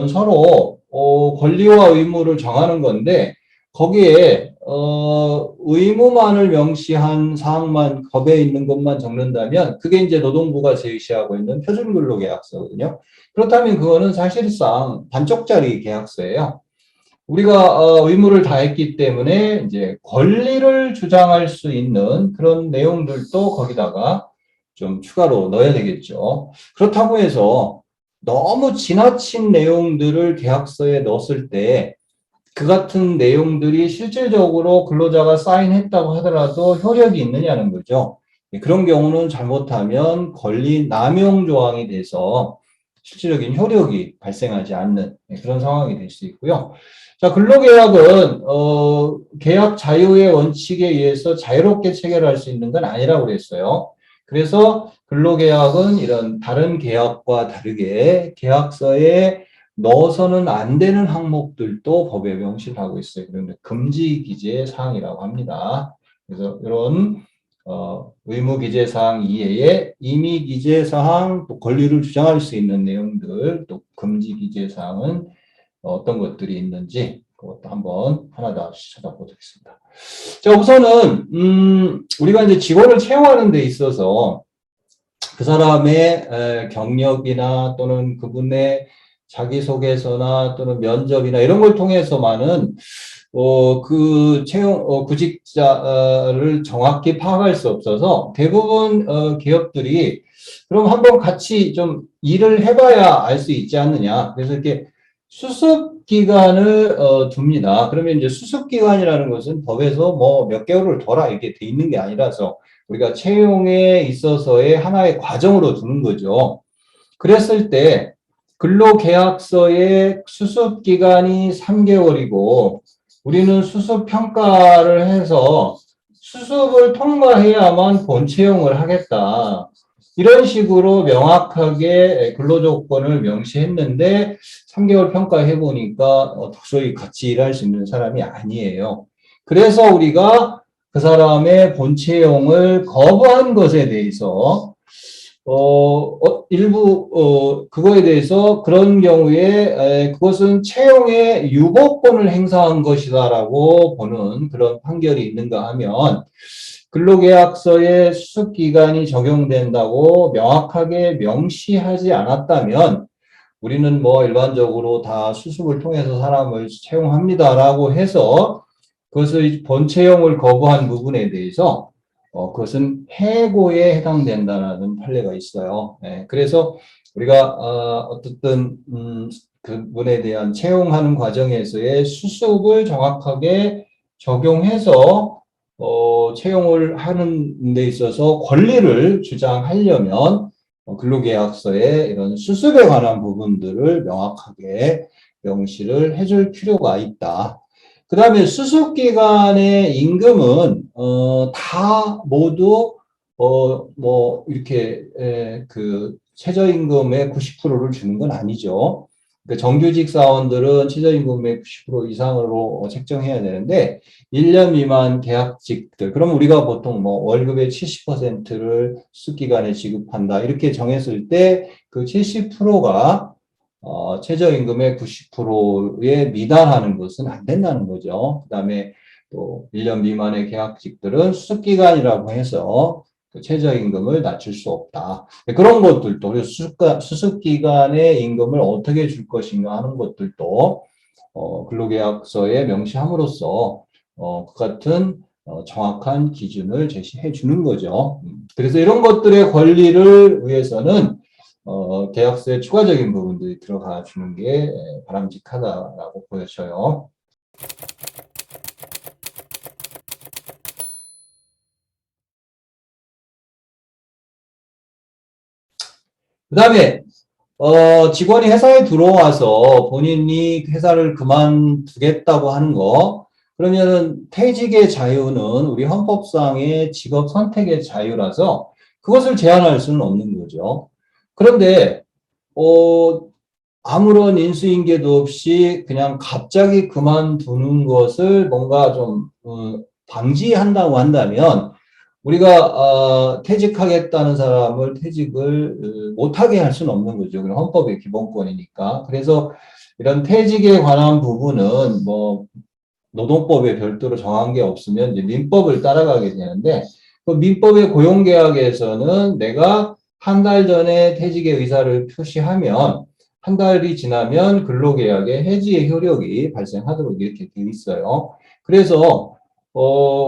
서로 권리와 의무를 정하는 건데 거기에 의무만을 명시한 사항만 법에 있는 것만 적는다면 그게 이제 노동부가 제시하고 있는 표준근로계약서거든요. 그렇다면 그거는 사실상 반쪽짜리 계약서예요. 우리가 의무를 다했기 때문에 이제 권리를 주장할 수 있는 그런 내용들도 거기다가 좀 추가로 넣어야 되겠죠. 그렇다고 해서 너무 지나친 내용들을 계약서에 넣었을 때 그 같은 내용들이 실질적으로 근로자가 사인했다고 하더라도 효력이 있느냐는 거죠. 그런 경우는 잘못하면 권리 남용 조항이 돼서 실질적인 효력이 발생하지 않는 그런 상황이 될 수 있고요. 자, 근로계약은 계약 자유의 원칙에 의해서 자유롭게 체결할 수 있는 건 아니라고 그랬어요. 그래서 근로계약은 이런 다른 계약과 다르게 계약서에 넣어서는 안 되는 항목들도 법에 명시하고 있어요. 그런데 금지 기재 사항이라고 합니다. 그래서 이런 의무 기재 사항 이외에 임의 기재 사항, 또 권리를 주장할 수 있는 내용들, 또 금지 기재 사항은 어떤 것들이 있는지 그것도 한번 하나씩 찾아보겠습니다. 자, 우선은 우리가 이제 직원을 채용하는 데 있어서 그 사람의 경력이나 또는 그분의 자기소개서나 또는 면접이나 이런 걸 통해서만은 그 채용 구직자를 정확히 파악할 수 없어서 대부분 기업들이 그럼 한번 같이 좀 일을 해봐야 알 수 있지 않느냐. 그래서 이렇게 수습 기간을 둡니다. 그러면 이제 수습 기간이라는 것은 법에서 뭐 몇 개월을 둬라 이렇게 돼 있는 게 아니라서 우리가 채용에 있어서의 하나의 과정으로 두는 거죠. 그랬을 때 근로계약서의 수습기간이 3개월이고 우리는 수습평가를 해서 수습을 통과해야만 본채용을 하겠다. 이런 식으로 명확하게 근로조건을 명시했는데 3개월 평가해보니까 도저히 같이 일할 수 있는 사람이 아니에요. 그래서 우리가 그 사람의 본채용을 거부한 것에 대해서 일부 그거에 대해서 그런 경우에 그것은 채용의 유보권을 행사한 것이다라고 보는 그런 판결이 있는가 하면 근로계약서에 수습기간이 적용된다고 명확하게 명시하지 않았다면 우리는 뭐 일반적으로 다 수습을 통해서 사람을 채용합니다라고 해서 그것을 본채용을 거부한 부분에 대해서 그것은 해고에 해당된다는 판례가 있어요. 네, 그래서 우리가 어쨌든 그분에 대한 채용하는 과정에서의 수습을 정확하게 적용해서 채용을 하는 데 있어서 권리를 주장하려면 근로계약서에 이런 수습에 관한 부분들을 명확하게 명시를 해줄 필요가 있다. 그 다음에 수습기간의 임금은 다 모두 뭐 이렇게 그 최저임금의 90%를 주는 건 아니죠. 그러니까 정규직 사원들은 최저임금의 90% 이상으로 책정해야 되는데 1년 미만 계약직들 그럼 우리가 보통 뭐 월급의 70%를 수습기간에 지급한다 이렇게 정했을 때 그 70%가 최저임금의 90%에 미달하는 것은 안 된다는 거죠. 그 다음에 또 1년 미만의 계약직들은 수습기간이라고 해서 그 최저임금을 낮출 수 없다. 그런 것들도 수습기간의 임금을 어떻게 줄 것인가 하는 것들도 근로계약서에 명시함으로써 그 같은 정확한 기준을 제시해 주는 거죠. 그래서 이런 것들의 권리를 위해서는 계약서에 추가적인 부분들이 들어가 주는 게 바람직하다라고 보여져요. 그 다음에 직원이 회사에 들어와서 본인이 회사를 그만두겠다고 하는 거 그러면은 퇴직의 자유는 우리 헌법상의 직업 선택의 자유라서 그것을 제한할 수는 없는 거죠. 그런데 아무런 인수인계도 없이 그냥 갑자기 그만두는 것을 뭔가 좀 방지한다고 한다면 우리가 퇴직하겠다는 사람을 퇴직을 못하게 할 수는 없는 거죠. 그냥 헌법의 기본권이니까. 그래서 이런 퇴직에 관한 부분은 뭐 노동법에 별도로 정한 게 없으면 이제 민법을 따라가게 되는데 그 민법의 고용계약에서는 내가 한 달 전에 퇴직의 의사를 표시하면 한 달이 지나면 근로계약의 해지의 효력이 발생하도록 이렇게 되어 있어요. 그래서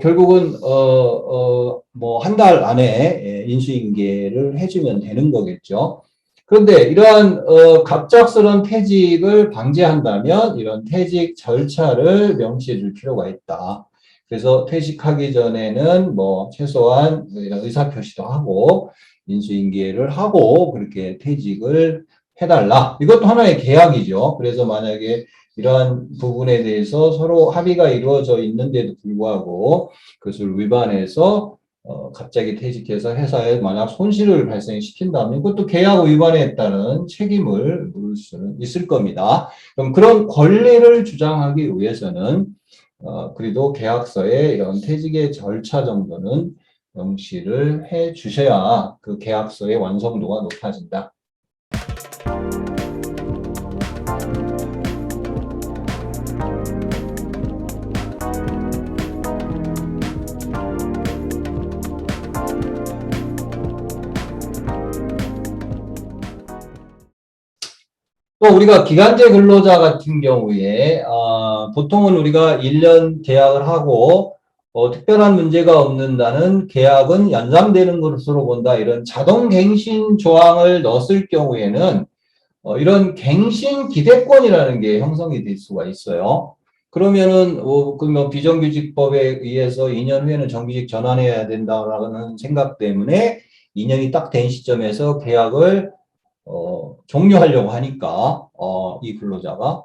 결국은 뭐 한 달 안에 인수인계를 해주면 되는 거겠죠. 그런데 이러한 갑작스러운 퇴직을 방지한다면 이런 퇴직 절차를 명시해 줄 필요가 있다. 그래서 퇴직하기 전에는 뭐 최소한 이런 의사표시도 하고 인수인계를 하고 그렇게 퇴직을 해달라. 이것도 하나의 계약이죠. 그래서 만약에 이러한 부분에 대해서 서로 합의가 이루어져 있는데도 불구하고 그것을 위반해서 갑자기 퇴직해서 회사에 만약 손실을 발생시킨다면 그것도 계약 위반에 따른 책임을 물을 수는 있을 겁니다. 그럼 그런 권리를 주장하기 위해서는 그래도 계약서에 이런 퇴직의 절차 정도는 명시를 해 주셔야 그 계약서의 완성도가 높아진다. 또 우리가 기간제 근로자 같은 경우에 보통은 우리가 1년 계약을 하고 특별한 문제가 없는다는 계약은 연장되는 것으로 본다. 이런 자동갱신 조항을 넣었을 경우에는 이런 갱신 기대권이라는 게 형성이 될 수가 있어요. 그러면은 그러면 비정규직법에 의해서 2년 후에는 정규직 전환해야 된다라는 생각 때문에 2년이 딱 된 시점에서 계약을 종료하려고 하니까 이 근로자가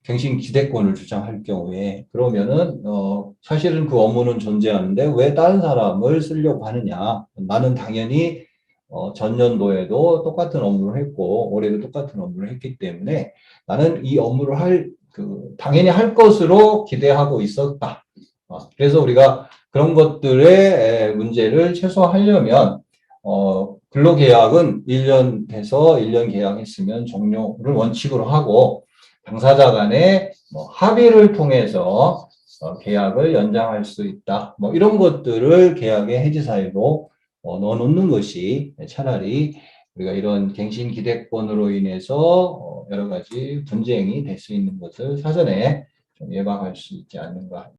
갱신 기대권을 주장할 경우에 그러면은 사실은 그 업무는 존재하는데 왜 다른 사람을 쓰려고 하느냐? 나는 당연히 전년도에도 똑같은 업무를 했고 올해도 똑같은 업무를 했기 때문에 나는 이 업무를 당연히 할 것으로 기대하고 있었다. 그래서 우리가 그런 것들의 문제를 최소화하려면 근로계약은 1년 돼서 1년 계약했으면 종료를 원칙으로 하고 당사자 간의 합의를 통해서 계약을 연장할 수 있다. 뭐 이런 것들을 계약의 해지 사유로 넣어놓는 것이 차라리 우리가 이런 갱신 기대권으로 인해서 여러 가지 분쟁이 될 수 있는 것을 사전에 좀 예방할 수 있지 않는가.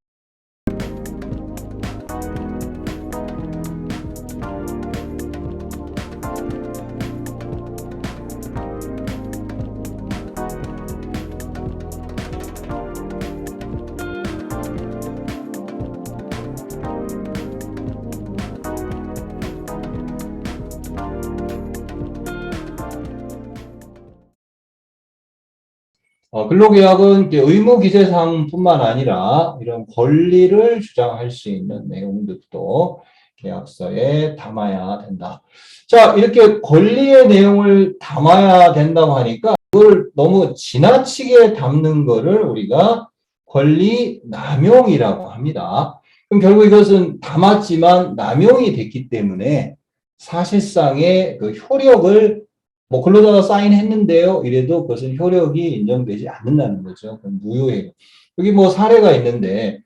근로계약은 의무기재사항뿐만 아니라 이런 권리를 주장할 수 있는 내용들도 계약서에 담아야 된다. 자, 이렇게 권리의 내용을 담아야 된다고 하니까 그걸 너무 지나치게 담는 거를 우리가 권리 남용이라고 합니다. 그럼 결국 이것은 담았지만 남용이 됐기 때문에 사실상의 그 효력을 뭐 근로자가 사인했는데요. 이래도 그것은 효력이 인정되지 않는다는 거죠. 그럼 무효예요. 여기 뭐 사례가 있는데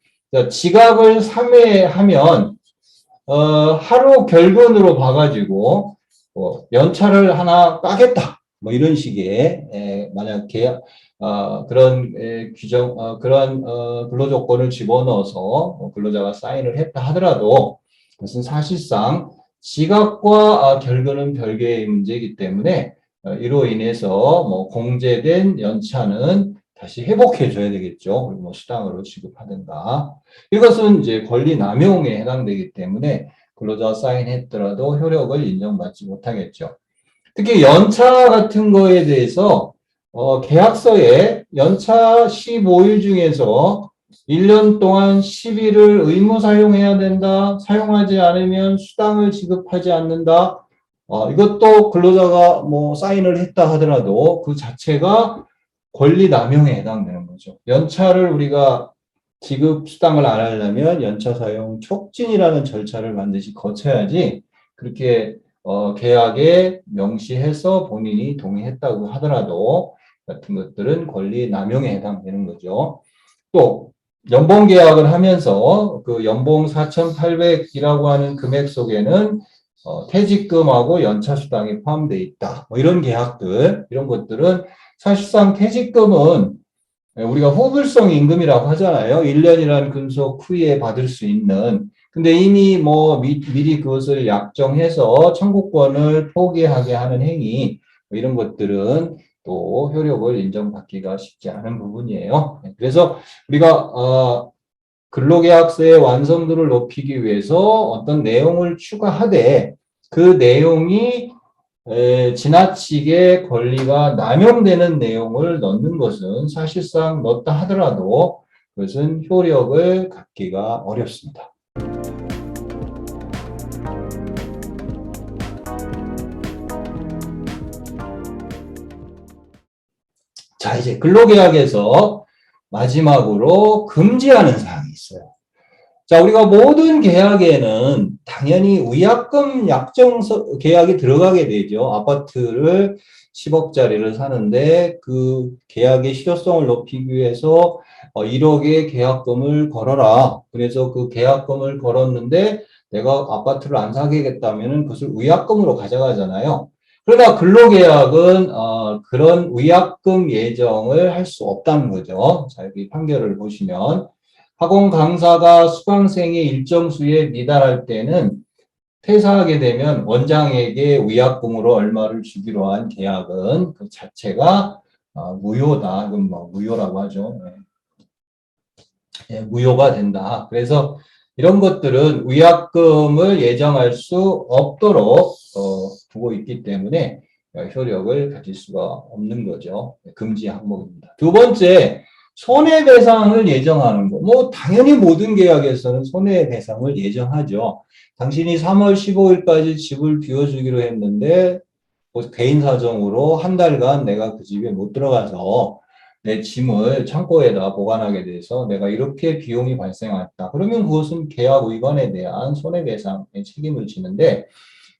지각을 3회 하면 하루 결근으로 봐가지고 연차를 하나 까겠다. 뭐 이런 식의 만약 계약 그런 규정 그런 근로 조건을 집어넣어서 근로자가 사인을 했다 하더라도 그것은 사실상 지각과 결근은 별개의 문제이기 때문에 이로 인해서 뭐 공제된 연차는 다시 회복해 줘야 되겠죠. 뭐 수당으로 지급하든가. 이것은 이제 권리 남용에 해당되기 때문에 근로자가 사인했더라도 효력을 인정받지 못하겠죠. 특히 연차 같은 거에 대해서 계약서에 연차 15일 중에서 1년 동안 10일을 의무 사용해야 된다. 사용하지 않으면 수당을 지급하지 않는다. 이것도 근로자가 뭐 사인을 했다 하더라도 그 자체가 권리 남용에 해당되는 거죠. 연차를 우리가 지급 수당을 안 하려면 연차 사용 촉진이라는 절차를 반드시 거쳐야지 그렇게 계약에 명시해서 본인이 동의했다고 하더라도 같은 것들은 권리 남용에 해당되는 거죠. 또 연봉 계약을 하면서 그 연봉 4,800이라고 하는 금액 속에는 퇴직금하고 연차 수당이 포함되어 있다. 뭐 이런 계약들, 이런 것들은 사실상 퇴직금은 우리가 호불성 임금이라고 하잖아요. 1년이라는 근속 후에 받을 수 있는. 근데 이미 뭐 미리 그것을 약정해서 청구권을 포기하게 하는 행위, 뭐 이런 것들은 또 효력을 인정받기가 쉽지 않은 부분이에요. 그래서 우리가 근로계약서의 완성도를 높이기 위해서 어떤 내용을 추가하되 그 내용이 지나치게 권리가 남용되는 내용을 넣는 것은 사실상 넣었다 하더라도 그것은 효력을 갖기가 어렵습니다. 자, 이제 근로계약에서 마지막으로 금지하는 사항이 있어요. 자, 우리가 모든 계약에는 당연히 위약금 약정 계약이 들어가게 되죠. 아파트를 10억짜리를 사는데 그 계약의 실효성을 높이기 위해서 1억의 계약금을 걸어라. 그래서 그 계약금을 걸었는데 내가 아파트를 안 사겠다면 그것을 위약금으로 가져가잖아요. 그러나 근로계약은 그런 위약금 예정을 할 수 없다는 거죠. 자, 여기 판결을 보시면 학원 강사가 수강생의 일정 수에 미달할 때는 퇴사하게 되면 원장에게 위약금으로 얼마를 주기로 한 계약은 그 자체가 무효다. 이건 뭐 무효라고 하죠. 예, 무효가 된다. 그래서 이런 것들은 위약금을 예정할 수 없도록 두고 있기 때문에 효력을 가질 수가 없는 거죠. 금지 항목입니다. 두 번째, 손해배상을 예정하는 거. 뭐 당연히 모든 계약에서는 손해배상을 예정하죠. 당신이 3월 15일까지 집을 비워주기로 했는데 개인 사정으로 한 달간 내가 그 집에 못 들어가서 내 짐을 창고에다 보관하게 돼서 내가 이렇게 비용이 발생했다. 그러면 그것은 계약 위반에 대한 손해배상의 책임을 지는데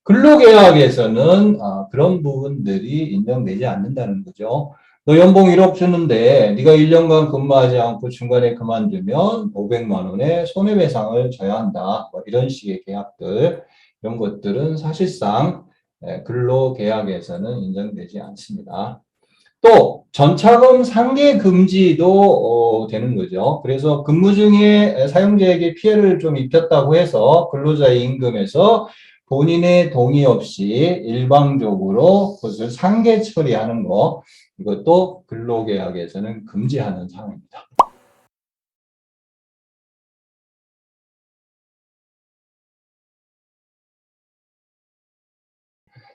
근로계약에서는 그런 부분들이 인정되지 않는다는 거죠. 너 연봉 1억 주는데 네가 1년간 근무하지 않고 중간에 그만두면 500만 원의 손해배상을 져야 한다. 뭐 이런 식의 계약들, 이런 것들은 사실상 근로계약에서는 인정되지 않습니다. 또 전차금 상계 금지도 되는 거죠. 그래서 근무 중에 사용자에게 피해를 좀 입혔다고 해서 근로자의 임금에서 본인의 동의 없이 일방적으로 그것을 상계 처리하는 거, 이것도 근로계약에서는 금지하는 사항입니다.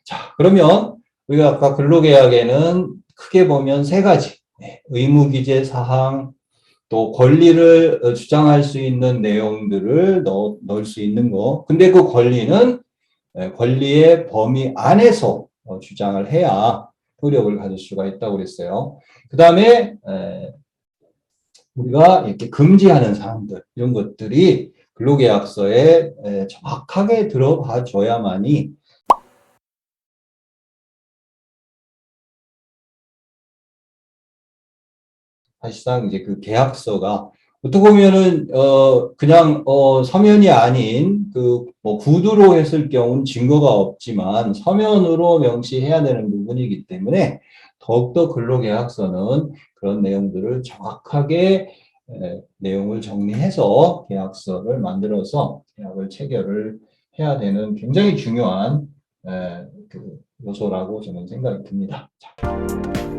자, 그러면 우리가 아까 근로계약에는 크게 보면 세 가지, 의무기재 사항, 또 권리를 주장할 수 있는 내용들을 넣을 수 있는 거. 근데 그 권리는 권리의 범위 안에서 주장을 해야 효력을 가질 수가 있다고 그랬어요. 그 다음에 우리가 이렇게 금지하는 사항들, 이런 것들이 근로계약서에 정확하게 들어가 줘야만이 사실상 이제 그 계약서가 어떻게 보면은 그냥 서면이 아닌 그 뭐 구두로 했을 경우는 증거가 없지만 서면으로 명시해야 되는 부분이기 때문에 더욱더 근로계약서는 그런 내용들을 정확하게 내용을 정리해서 계약서를 만들어서 계약을 체결을 해야 되는 굉장히 중요한 그 요소라고 저는 생각이 듭니다. 자.